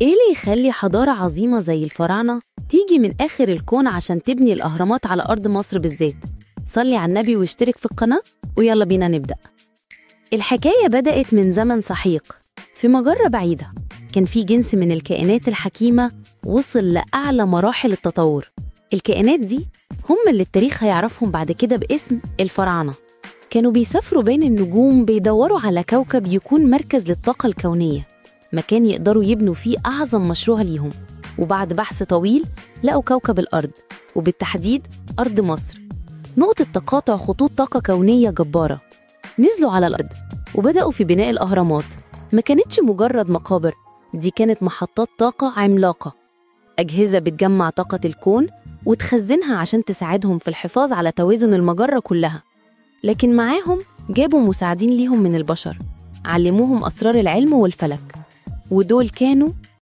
إيه اللي يخلي حضارة عظيمة زي الفراعنة تيجي من آخر الكون عشان تبني الأهرامات على أرض مصر بالذات؟ صلي على النبي واشترك في القناة ويلا بينا نبدأ. الحكاية بدأت من زمن سحيق في مجرة بعيدة. كان في جنس من الكائنات الحكيمة وصل لأعلى مراحل التطور. الكائنات دي هم اللي التاريخ هيعرفهم بعد كده باسم الفراعنة. كانوا بيسافروا بين النجوم، بيدوروا على كوكب يكون مركز للطاقة الكونية، مكان يقدروا يبنوا فيه أعظم مشروع ليهم. وبعد بحث طويل لقوا كوكب الأرض، وبالتحديد أرض مصر، نقطة تقاطع خطوط طاقة كونية جبارة. نزلوا على الأرض وبدأوا في بناء الأهرامات. ما كانتش مجرد مقابر، دي كانت محطات طاقة عملاقة، أجهزة بتجمع طاقة الكون وتخزنها عشان تساعدهم في الحفاظ على توازن المجرة كلها. لكن معاهم جابوا مساعدين ليهم من البشر، علموهم أسرار العلم والفلك، ودول كانوا